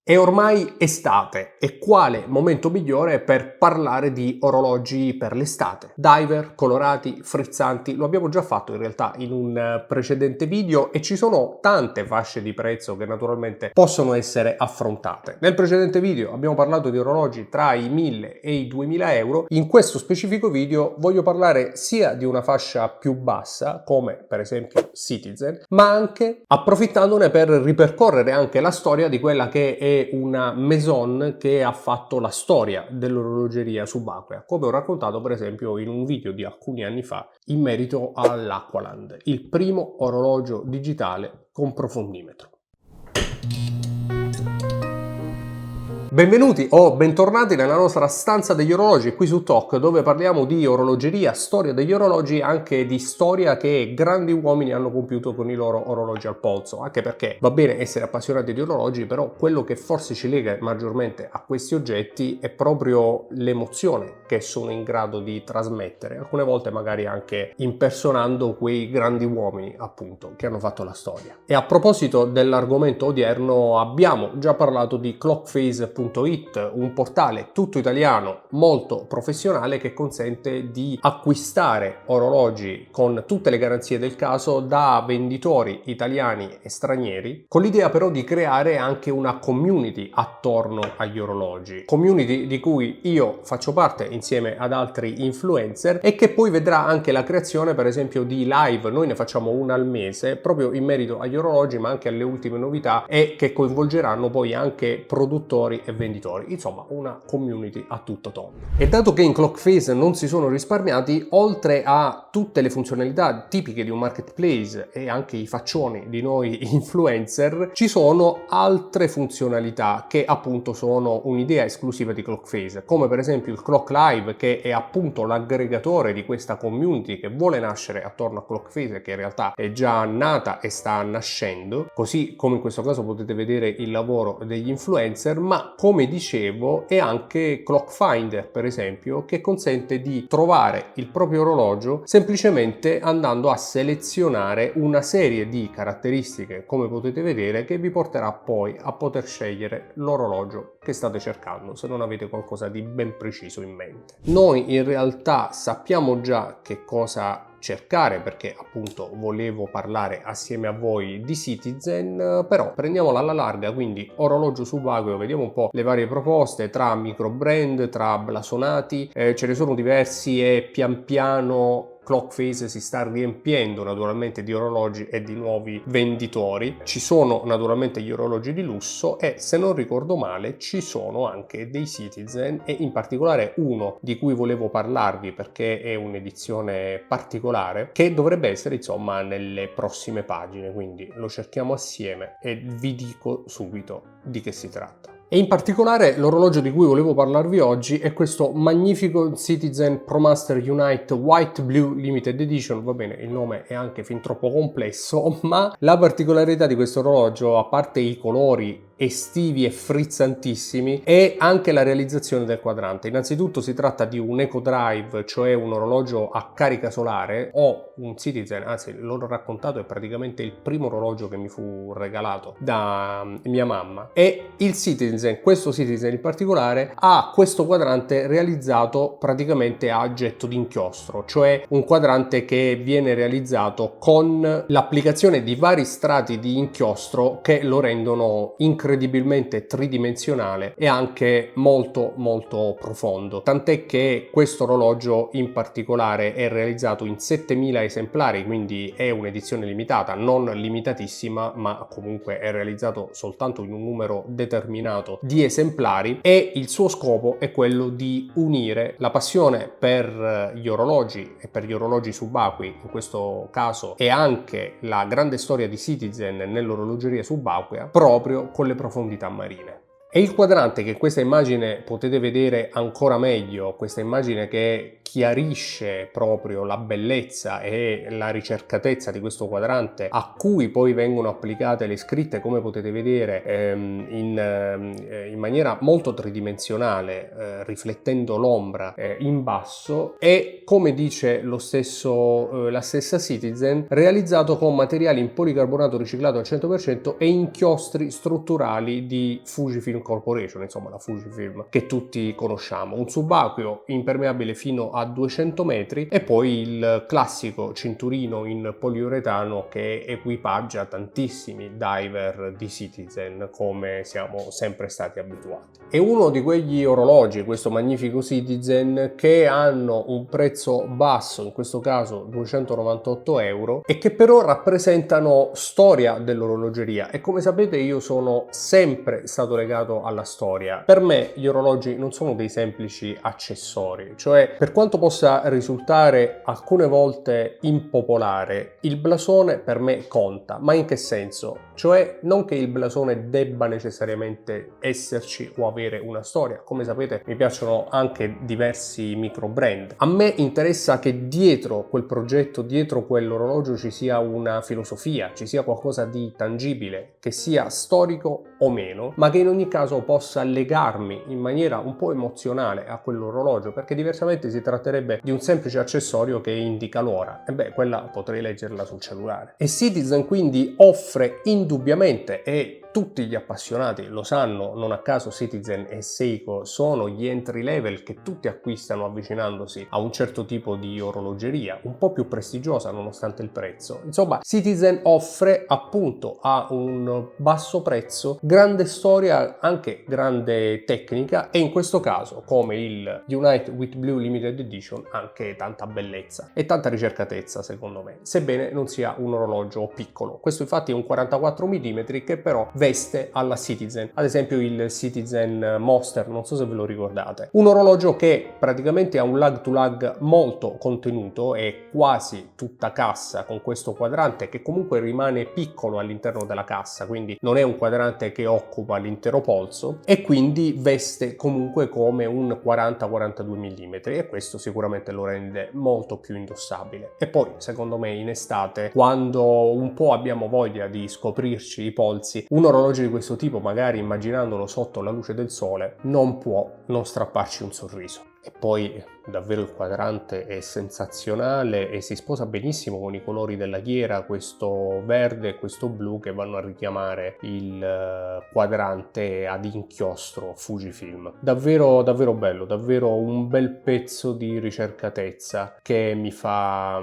È ormai estate e quale momento migliore per parlare di orologi per l'estate? Diver, colorati, frizzanti, lo abbiamo già fatto in realtà in un precedente video e ci sono tante fasce di prezzo che naturalmente possono essere affrontate. Nel precedente video abbiamo parlato di orologi tra i 1000 e i 2000 euro, in questo specifico video voglio parlare sia di una fascia più bassa, come per esempio Citizen, ma anche approfittandone per ripercorrere anche la storia di quella che è una maison che ha fatto la storia dell'orologeria subacquea, come ho raccontato per esempio in un video di alcuni anni fa in merito all'Aqualand, il primo orologio digitale con profondimetro. Benvenuti o bentornati nella nostra stanza degli orologi qui su Talk, dove parliamo di orologeria, storia degli orologi, anche di storia che grandi uomini hanno compiuto con i loro orologi al polso, anche perché va bene essere appassionati di orologi, però quello che forse ci lega maggiormente a questi oggetti è proprio l'emozione che sono in grado di trasmettere, alcune volte magari anche impersonando quei grandi uomini appunto che hanno fatto la storia. E a proposito dell'argomento odierno abbiamo già parlato di Clockface.it, un portale tutto italiano molto professionale che consente di acquistare orologi con tutte le garanzie del caso da venditori italiani e stranieri, con l'idea però di creare anche una community attorno agli orologi, community di cui io faccio parte insieme ad altri influencer e che poi vedrà anche la creazione per esempio di live. Noi ne facciamo una al mese proprio in merito agli orologi ma anche alle ultime novità e che coinvolgeranno poi anche produttori e venditori, insomma una community a tutto tondo. E dato che in Clockface non si sono risparmiati, oltre a tutte le funzionalità tipiche di un marketplace e anche i faccioni di noi influencer, ci sono altre funzionalità che appunto sono un'idea esclusiva di Clockface, come per esempio il Clock Live, che è appunto l'aggregatore di questa community che vuole nascere attorno a Clockface, che in realtà è già nata e sta nascendo, così come in questo caso potete vedere il lavoro degli influencer, ma come dicevo è anche Clock Finder per esempio, che consente di trovare il proprio orologio semplicemente andando a selezionare una serie di caratteristiche, come potete vedere, che vi porterà poi a poter scegliere l'orologio che state cercando se non avete qualcosa di ben preciso in mente. Noi in realtà sappiamo già che cosa cercare, perché appunto volevo parlare assieme a voi di Citizen, però prendiamola alla larga, quindi orologio subacqueo, vediamo un po' le varie proposte tra micro brand, tra blasonati, ce ne sono diversi e pian piano Clockface si sta riempiendo naturalmente di orologi e di nuovi venditori. Ci sono naturalmente gli orologi di lusso e, se non ricordo male, ci sono anche dei Citizen e in particolare uno di cui volevo parlarvi perché è un'edizione particolare che dovrebbe essere insomma nelle prossime pagine, quindi lo cerchiamo assieme e vi dico subito di che si tratta. E in particolare l'orologio di cui volevo parlarvi oggi è questo magnifico Citizen ProMaster Unite White Blue Limited Edition. Va bene, il nome è anche fin troppo complesso, ma la particolarità di questo orologio, a parte i colori estivi e frizzantissimi, è anche la realizzazione del quadrante. Innanzitutto si tratta di un Eco Drive, cioè un orologio a carica solare, o un Citizen, anzi l'ho raccontato, è praticamente il primo orologio che mi fu regalato da mia mamma, e il Citizen, questo Citizen in particolare, ha questo quadrante realizzato praticamente a getto d'inchiostro, cioè un quadrante che viene realizzato con l'applicazione di vari strati di inchiostro che lo rendono incredibilmente tridimensionale e anche molto profondo, tant'è che questo orologio in particolare è realizzato in 7000 esemplari, quindi è un'edizione limitata, non limitatissima, ma comunque è realizzato soltanto in un numero determinato di esemplari, e il suo scopo è quello di unire la passione per gli orologi e per gli orologi subacquei in questo caso e anche la grande storia di Citizen nell'orologeria subacquea proprio con le profondità marine. E il quadrante, che in questa immagine potete vedere ancora meglio, questa immagine che chiarisce proprio la bellezza e la ricercatezza di questo quadrante, a cui poi vengono applicate le scritte, come potete vedere, in maniera molto tridimensionale, riflettendo l'ombra in basso, e come dice la stessa Citizen, realizzato con materiali in policarbonato riciclato al 100% e inchiostri strutturali di Fujifilm Corporation, insomma la Fujifilm che tutti conosciamo. Un subacqueo impermeabile fino a 200 metri e poi il classico cinturino in poliuretano che equipaggia tantissimi diver di Citizen, come siamo sempre stati abituati. È uno di quegli orologi, questo magnifico Citizen, che hanno un prezzo basso, in questo caso 298 euro, e che però rappresentano storia dell'orologeria. E come sapete io sono sempre stato legato alla storia. Per me gli orologi non sono dei semplici accessori, cioè per quanto possa risultare alcune volte impopolare, il blasone per me conta. Ma in che senso? Cioè non che il blasone debba necessariamente esserci o avere una storia. Come sapete mi piacciono anche diversi micro brand. A me interessa che dietro quel progetto, dietro quell'orologio ci sia una filosofia, ci sia qualcosa di tangibile, che sia storico o meno, ma che in ogni caso possa legarmi in maniera un po' emozionale a quell'orologio, perché diversamente si tratterebbe di un semplice accessorio che indica l'ora, e beh, quella potrei leggerla sul cellulare. E Citizen quindi offre indubbiamente, e tutti gli appassionati lo sanno, non a caso Citizen e Seiko sono gli entry level che tutti acquistano avvicinandosi a un certo tipo di orologeria, un po' più prestigiosa nonostante il prezzo. Insomma, Citizen offre appunto a un basso prezzo grande storia, anche grande tecnica, e in questo caso, come il Unite with Blue Limited Edition, anche tanta bellezza e tanta ricercatezza secondo me, sebbene non sia un orologio piccolo. Questo infatti è un 44 mm che però veste alla Citizen, ad esempio il Citizen Monster, non so se ve lo ricordate, un orologio che praticamente ha un lag to lag molto contenuto, è quasi tutta cassa con questo quadrante che comunque rimane piccolo all'interno della cassa, quindi non è un quadrante che occupa l'intero polso, e quindi veste comunque come un 40-42 mm, e questo sicuramente lo rende molto più indossabile. E poi secondo me in estate, quando un po' abbiamo voglia di scoprirci i polsi, un orologio di questo tipo, magari immaginandolo sotto la luce del sole, non può non strapparci un sorriso. E poi davvero il quadrante è sensazionale e si sposa benissimo con i colori della ghiera, questo verde e questo blu che vanno a richiamare il quadrante ad inchiostro Fujifilm. Davvero davvero bello, davvero un bel pezzo di ricercatezza che mi fa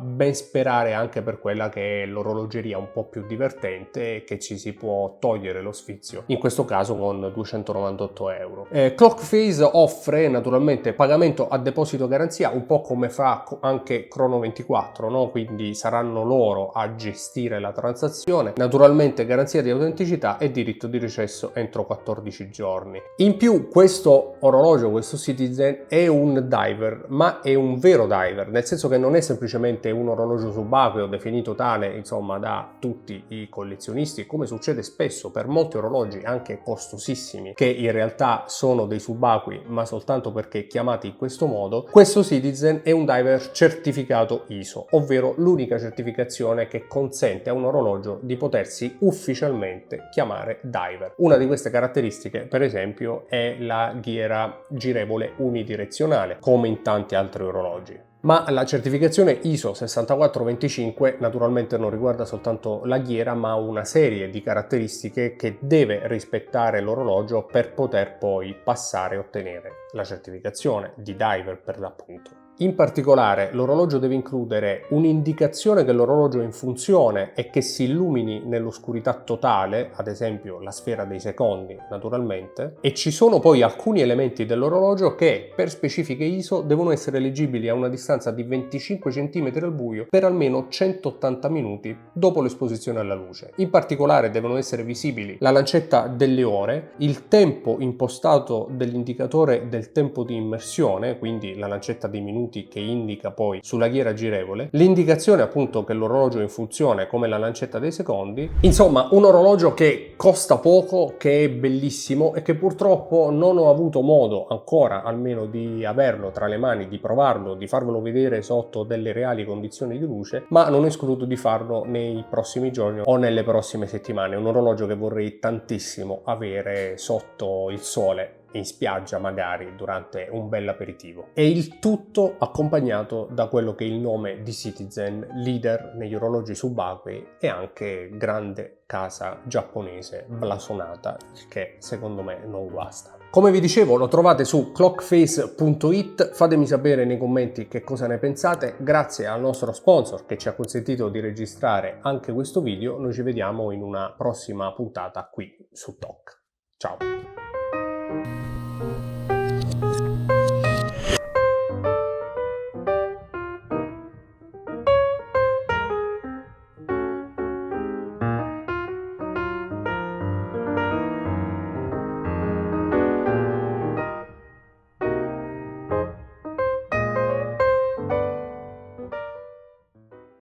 ben sperare anche per quella che è l'orologeria un po' più divertente e che ci si può togliere lo sfizio, in questo caso con 298 euro. Clockface offre naturalmente pagamento a deposito garanzia, un po' come fa anche Chrono24, no? Quindi saranno loro a gestire la transazione, naturalmente garanzia di autenticità e diritto di recesso entro 14 giorni. In più questo orologio, questo Citizen, è un diver, ma è un vero diver, nel senso che non è semplicemente un orologio subacqueo definito tale insomma da tutti i collezionisti, come succede spesso per molti orologi anche costosissimi che in realtà sono dei subacquei ma soltanto perché chiamati in questo modo. Questo Citizen è un diver certificato ISO, ovvero l'unica certificazione che consente a un orologio di potersi ufficialmente chiamare diver. Una di queste caratteristiche, per esempio, è la ghiera girevole unidirezionale, come in tanti altri orologi. Ma la certificazione ISO 6425 naturalmente non riguarda soltanto la ghiera, ma una serie di caratteristiche che deve rispettare l'orologio per poter poi passare e ottenere la certificazione di diver per l'appunto. In particolare l'orologio deve includere un'indicazione che l'orologio è in funzione e che si illumini nell'oscurità totale, ad esempio la sfera dei secondi naturalmente, e ci sono poi alcuni elementi dell'orologio che per specifiche ISO devono essere leggibili a una distanza di 25 cm al buio per almeno 180 minuti dopo l'esposizione alla luce. In particolare devono essere visibili la lancetta delle ore, il tempo impostato dell'indicatore del tempo di immersione, quindi la lancetta dei minuti minuti che indica poi sulla ghiera girevole, l'indicazione appunto che l'orologio è in funzione come la lancetta dei secondi. Insomma, un orologio che costa poco, che è bellissimo e che purtroppo non ho avuto modo ancora almeno di averlo tra le mani, di provarlo, di farvelo vedere sotto delle reali condizioni di luce, ma non escludo di farlo nei prossimi giorni o nelle prossime settimane. È un orologio che vorrei tantissimo avere sotto il sole, in spiaggia magari durante un bel aperitivo, e il tutto accompagnato da quello che è il nome di Citizen, leader negli orologi subacquei e anche grande casa giapponese blasonata, il che secondo me non guasta. Come vi dicevo, lo trovate su clockface.it, fatemi sapere nei commenti che cosa ne pensate. Grazie al nostro sponsor che ci ha consentito di registrare anche questo video. Noi ci vediamo in una prossima puntata qui su TOC. Ciao!